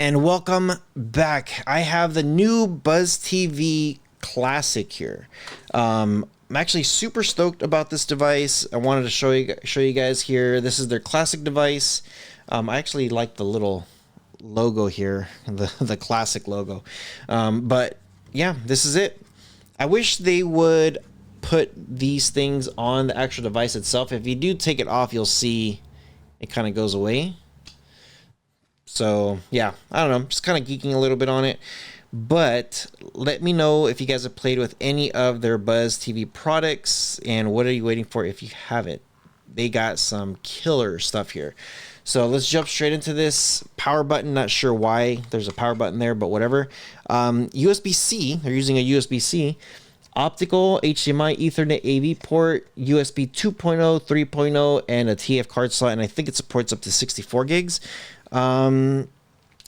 And welcome back. I have the new BuzzTV Classic here. I'm actually super stoked about this device. I wanted to show you guys here. This is their classic device. I actually like the little logo here, the classic logo. But yeah, this is it. I wish they would put these things on the actual device itself. If you do take it off, you'll see it kind of goes away. So yeah, I don't know, just kind of geeking a little bit on it. But let me know if you guys have played with any of their Buzz TV products, and what are you waiting for if you haven't. They got some killer stuff here. So let's jump straight into this. Power button, not sure why there's a power button there, but whatever. USB-C, they're using a USB-C. Optical, HDMI, Ethernet, AV port, USB 2.0, 3.0, and a TF card slot, and I think it supports up to 64 gigs.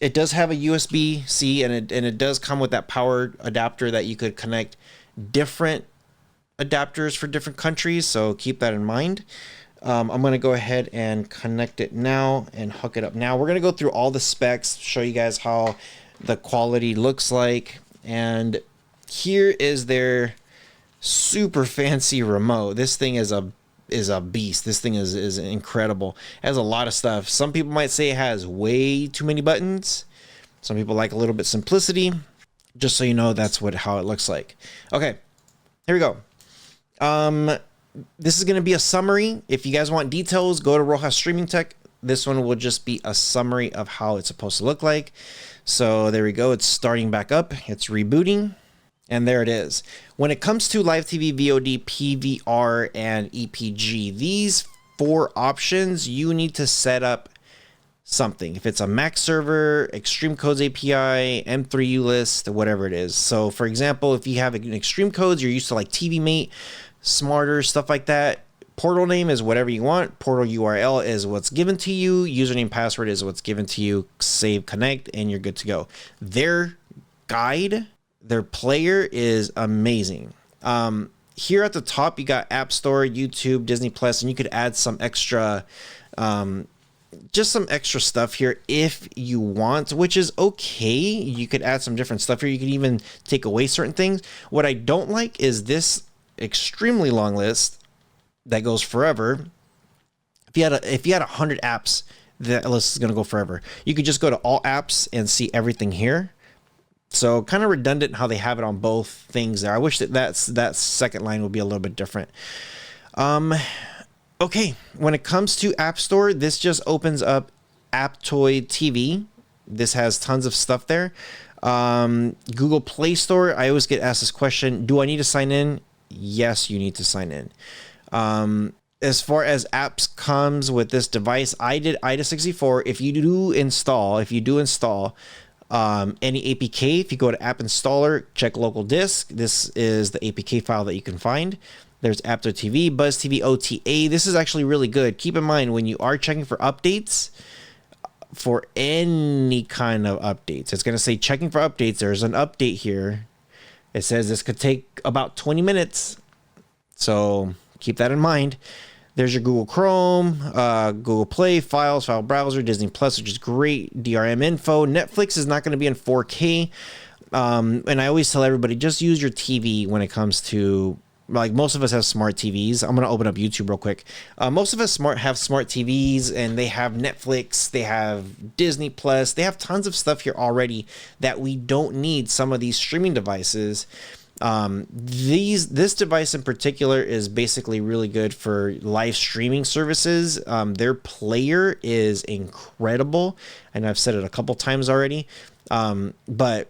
It does have a USB-C, and it does come with that power adapter that you could connect different adapters for different countries, so keep that in mind. I'm going to go ahead and connect it now and hook it up now. We're going to go through all the specs, show you guys how the quality looks like, and here is their super fancy remote. This thing is a beast. This thing is incredible. It has a lot of stuff. Some people might say it has way too many buttons. Some people like a little bit simplicity. Just so you know, that's how it looks like. Okay, here we go. This is going to be a summary. If you guys want details, go to Rohas Streaming Tech. This one will just be a summary of how it's supposed to look like. So there we go. It's starting back up. It's rebooting. And there it is. When it comes to live TV, VOD, PVR, and EPG, these four options, you need to set up something. If it's a Mac server, Extreme Codes API, M3U list, whatever it is. So for example, if you have an Extreme Codes, you're used to like TV Mate, Smarter, stuff like that. Portal name is whatever you want. Portal URL is what's given to you. Username, password is what's given to you. Save, connect, and you're good to go. Their guide, their player is amazing. Here at the top, you got App Store, YouTube, Disney Plus, and you could add some extra, just some extra stuff here if you want, which is okay. You could add some different stuff here. You can even take away certain things. What I don't like is this extremely long list that goes forever. If you had 100 apps, that list is going to go forever. You could just go to all apps and see everything here. So kind of redundant how they have it on both things there. I wish that second line would be a little bit different. Okay, when it comes to App Store, this just opens up Aptoide TV. This has tons of stuff there. Google Play Store, I always get asked this question, do I need to sign in? Yes, you need to sign in. As far as apps comes with this device, I did IDA64. If you do install any APK, if you go to App Installer, check local disk. This is the APK file that you can find. There's Aptoide TV, BuzzTV OTA. This is actually really good. Keep in mind when you are checking for updates, for any kind of updates, it's going to say checking for updates. There's an update here. It says this could take about 20 minutes. So keep that in mind. There's your Google Chrome, Google Play, Files, File Browser, Disney Plus, which is great, DRM info. Netflix is not going to be in 4K. And I always tell everybody, just use your TV when it comes to, like, most of us have smart TVs. I'm going to open up YouTube real quick. Most of us have smart TVs, and they have Netflix, they have Disney Plus, they have tons of stuff here already that we don't need some of these streaming devices. This device in particular is basically really good for live streaming services. Their player is incredible, and I've said it a couple times already, but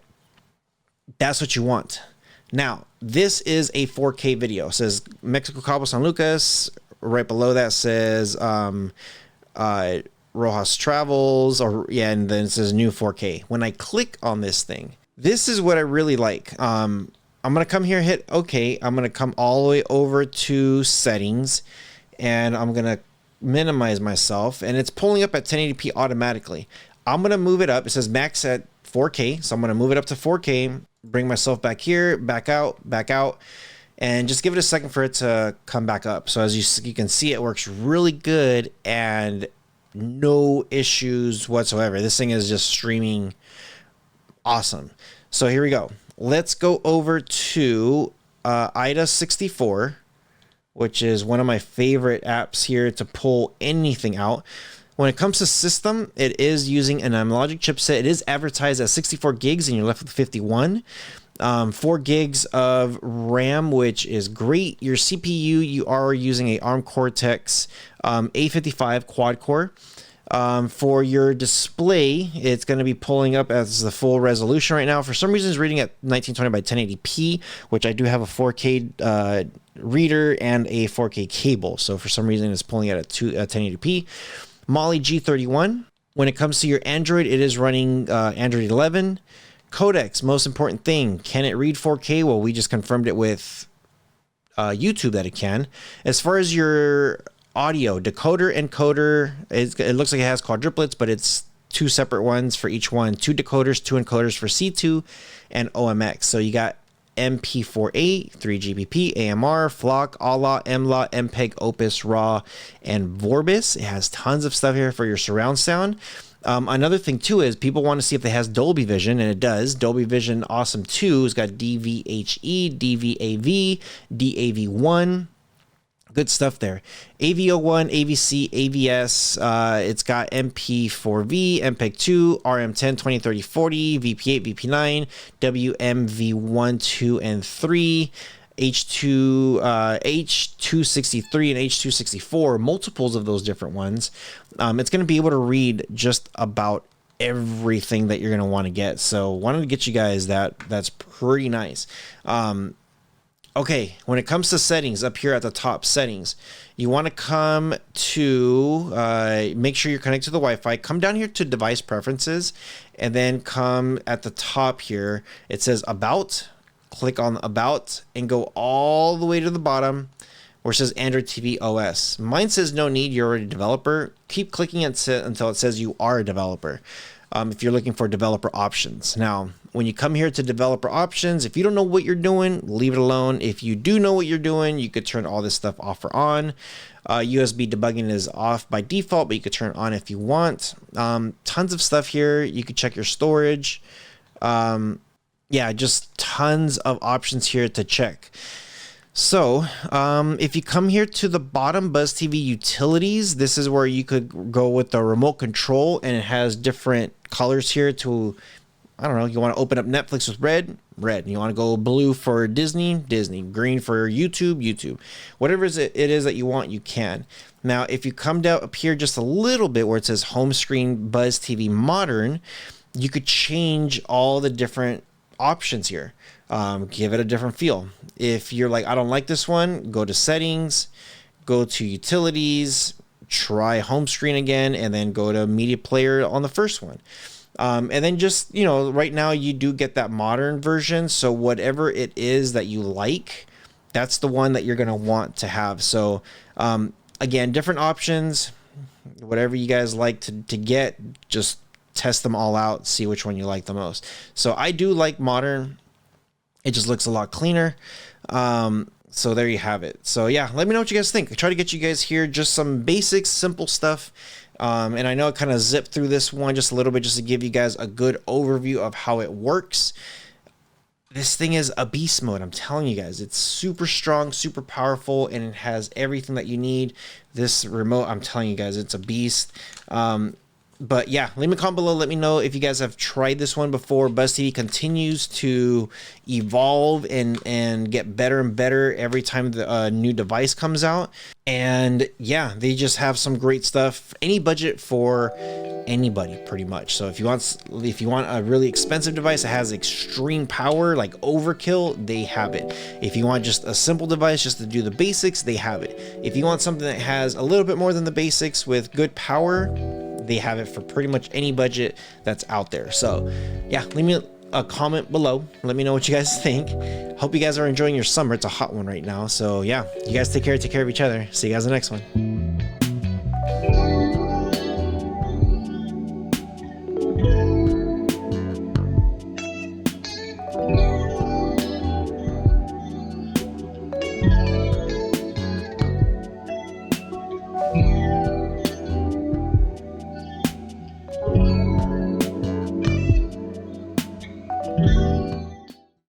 that's what you want. Now, this is a 4K video. It says Mexico, Cabo San Lucas. Right below that says Rohas Travels, and then it says new 4K. When I click on this thing, this is what I really like. I'm going to come here, hit OK. I'm going to come all the way over to settings, and I'm going to minimize myself, and it's pulling up at 1080p automatically. I'm going to move it up. It says max at 4K, so I'm going to move it up to 4K, bring myself back here, back out, and just give it a second for it to come back up. So as you can see, it works really good and no issues whatsoever. This thing is just streaming Awesome. So here we go. Let's go over to IDA64, which is one of my favorite apps here to pull anything out. When it comes to system, it is using an Logic chipset. It is advertised as 64 gigs and you're left with 51. 4 gigs of RAM, which is great. Your CPU, you are using a ARM Cortex A55 quad core. For your display, it's going to be pulling up as the full resolution right now. For some reason, it's reading at 1920 by 1080p, which I do have a 4K reader and a 4K cable. So for some reason, it's pulling it at 1080p. Mali G31. When it comes to your Android, it is running Android 11. Codecs, most important thing. Can it read 4K? Well, we just confirmed it with YouTube that it can. As far as your audio, decoder, encoder, it looks like it has quadruplets, but it's 2 separate ones for each one. 2 decoders, 2 encoders for C2 and OMX. So you got MP4A, 3GBP, AMR, FLOC, ALA, MLA, MPEG, Opus, RAW, and Vorbis. It has tons of stuff here for your surround sound. Another thing too is people want to see if it has Dolby Vision, and it does. Dolby Vision Awesome 2 has got DVHE, DVAV, DAV1. Good stuff there. AV01, AVC, AVS. It's got MP4V, MPEG-2, RM10, 20, 30, 40, VP8, VP9, WMV1, 2, and 3. H263 and H264, multiples of those different ones. It's going to be able to read just about everything that you're going to want to get. So wanted to get you guys that's pretty nice. Okay, when it comes to settings, up here at the top, settings, you want to come to, make sure you're connected to the Wi-Fi. Come down here to device preferences, and then come at the top here. It says About. Click on About and go all the way to the bottom where it says Android TV OS. Mine says no need, you're already a developer. Keep clicking until it says you are a developer. If you're looking for developer options. Now, when you come here to developer options, if you don't know what you're doing, leave it alone. If you do know what you're doing, you could turn all this stuff off or on. USB debugging is off by default, but you could turn it on if you want. Tons of stuff here. You could check your storage. Yeah, just tons of options here to check. So if you come here to the bottom, BuzzTV Utilities, this is where you could go with the remote control, and it has different colors here to, I don't know, you want to open up Netflix with red, you want to go blue for Disney, green for YouTube, whatever it is that you want, you can. Now, if you come down up here just a little bit where it says home screen BuzzTV Modern, you could change all the different options here. Give it a different feel. If you're like, I don't like this one, go to settings, go to utilities, try home screen again, and then go to media player on the first one. And then just, right now you do get that modern version. So whatever it is that you like, that's the one that you're going to want to have. So again, different options, whatever you guys like to get, just test them all out, see which one you like the most. So I do like modern. It just looks a lot cleaner. So there you have it. So yeah, let me know what you guys think. I try to get you guys here just some basic, simple stuff. And I know I kind of zipped through this one just a little bit just to give you guys a good overview of how it works. This thing is a beast mode. I'm telling you guys, it's super strong, super powerful, and it has everything that you need. This remote, I'm telling you guys, it's a beast. But yeah, leave me a comment below. Let me know if you guys have tried this one before. BuzzTV continues to evolve and get better and better every time the new device comes out. And yeah, they just have some great stuff. Any budget for anybody, pretty much. So if you want a really expensive device that has extreme power, like overkill, they have it. If you want just a simple device just to do the basics, they have it. If you want something that has a little bit more than the basics with good power, they have it for pretty much any budget that's out there. So yeah, leave me a comment below. Let me know what you guys think. Hope you guys are enjoying your summer. It's a hot one right now. So yeah, you guys take care of each other. See you guys in the next one. it.